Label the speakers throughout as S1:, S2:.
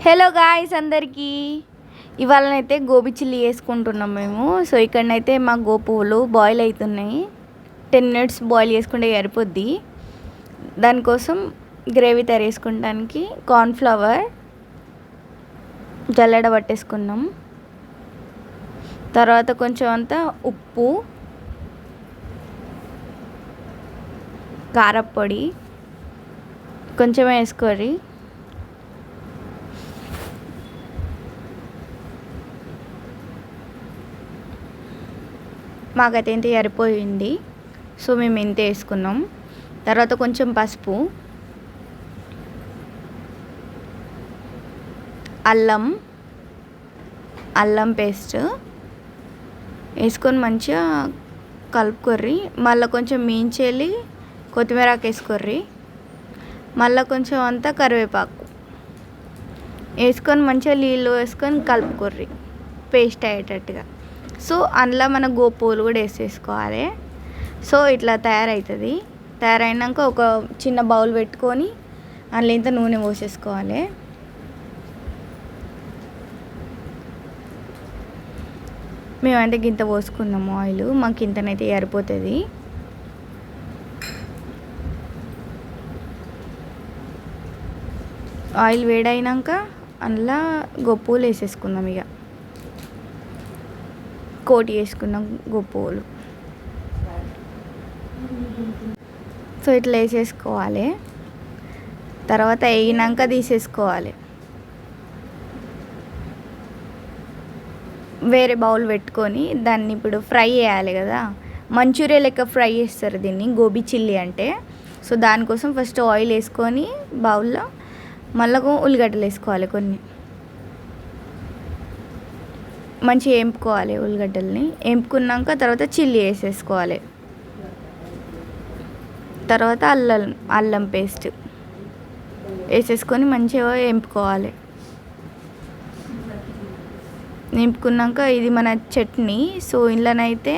S1: Hello guys అందరికీ ఇవాళనైతే gobi chilli వేసుకుంటున్నాం మేము. సో ఇక్కడనైతే మా గోపువులు బాయిల్ అవుతున్నాయి. 10 minutes బాయిల్ చేసుకుంటే సరిపోద్ది. దానికోసం గ్రేవీ తయారు చేసుకోవడానికి కార్న్ఫ్లవర్ జల్లెడ పట్టేసుకున్నాం. తర్వాత కొంచెం అంతా ఉప్పు, కారపొడి కొంచెం వేసుకోరి. మాకైతే ఇంత సరిపోయింది. సో మేము ఇంత వేసుకున్నాం. తర్వాత కొంచెం పసుపు, అల్లం పేస్ట్ వేసుకొని మంచిగా కలుపుకొర్రి. మళ్ళీ కొంచెం మీంచెల్లి కొత్తిమీరాకు వేసుకోర్రి. మళ్ళీ కొంచెం అంతా కరివేపాకు వేసుకొని మంచిగా నీళ్ళు వేసుకొని కలుపుకొర్రి పేస్ట్ అయ్యేటట్టుగా. సో అందులో మన గోపువులు కూడా వేసేసుకోవాలి. సో ఇట్లా తయారవుతుంది. తయారైనాక ఒక చిన్న బౌల్ పెట్టుకొని అందులో ఇంత నూనె పోసేసుకోవాలి. మేమంటే గింత పోసుకున్నాము ఆయిల్. మాకు ఇంతనైతే సరిపోతుంది. ఆయిల్ వేడైనాక అందులో గోపువులు వేసేసుకుందాం. ఇక కోటి వేసుకున్నాం గోపువులు. సో ఇట్లా వేసేసుకోవాలి. తర్వాత వేగినాక తీసేసుకోవాలి. వేరే బౌల్ పెట్టుకొని దాన్ని ఇప్పుడు ఫ్రై చేయాలి కదా. మంచూరియా లెక్క ఫ్రై చేస్తారు దీన్ని, గోబీ చిల్లీ అంటే. సో దానికోసం ఫస్ట్ ఆయిల్ వేసుకొని బౌల్లో మళ్ళీ ఉల్లిగడ్డలు వేసుకోవాలి. కొన్ని మంచిగా వేపుకోవాలి. ఉల్లిగడ్డల్ని వేపుకున్నాక తర్వాత చిల్లీ వేసేసుకోవాలి. తర్వాత అల్లం పేస్ట్ వేసేసుకొని మంచిగా వేపుకోవాలి. వేపుకున్నాక ఇది మన చట్నీ. సో ఇందులోనైతే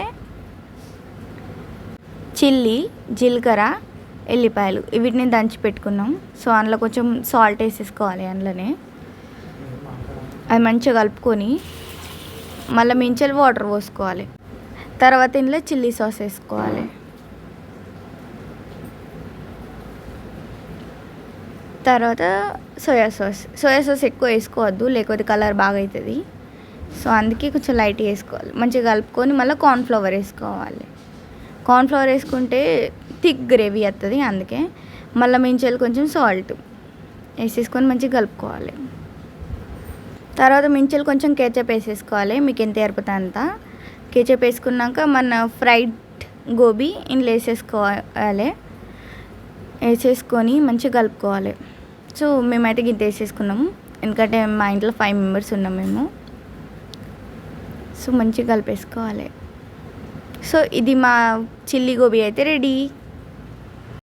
S1: చిల్లీ, జీలకర్ర, ఎల్లిపాయలు వీటిని దంచి పెట్టుకున్నాం. సో అందులో కొంచెం సాల్ట్ వేసేసుకోవాలి. అందులోనే అది మంచిగా కలుపుకొని మళ్ళీ మించెలు వాటర్ పోసుకోవాలి. తర్వాత ఇందులో చిల్లీ సాస్ వేసుకోవాలి. తర్వాత సోయా సాస్ ఎక్కువ వేసుకోవద్దు, లేకపోతే కలర్ బాగా అవుతుంది. సో అందుకే కొంచెం లైట్గా వేసుకోవాలి. మంచిగా కలుపుకొని మళ్ళీ కార్న్ఫ్లవర్ వేసుకోవాలి. కార్న్ఫ్లవర్ వేసుకుంటే థిక్ గ్రేవీ వస్తుంది. అందుకే మళ్ళీ మించెలు కొంచెం సాల్ట్ వేసేసుకొని మంచిగా కలుపుకోవాలి. తర్వాత మించెలు కొంచెం కేచప్ వేసేసుకోవాలి. మీకు ఎంత సరిపోతుంది అంత కేచప్ వేసుకున్నాక మన ఫ్రైడ్ గోబీ ఇందులో వేసేసుకోవాలి. వేసేసుకొని మంచిగా కలుపుకోవాలి. సో మేమైతే గింత వేసేసుకున్నాము, ఎందుకంటే మా ఇంట్లో 5 members ఉన్నాం మేము. సో మంచిగా కలిపేసుకోవాలి. సో ఇది మా చిల్లీ గోబీ అయితే రెడీ.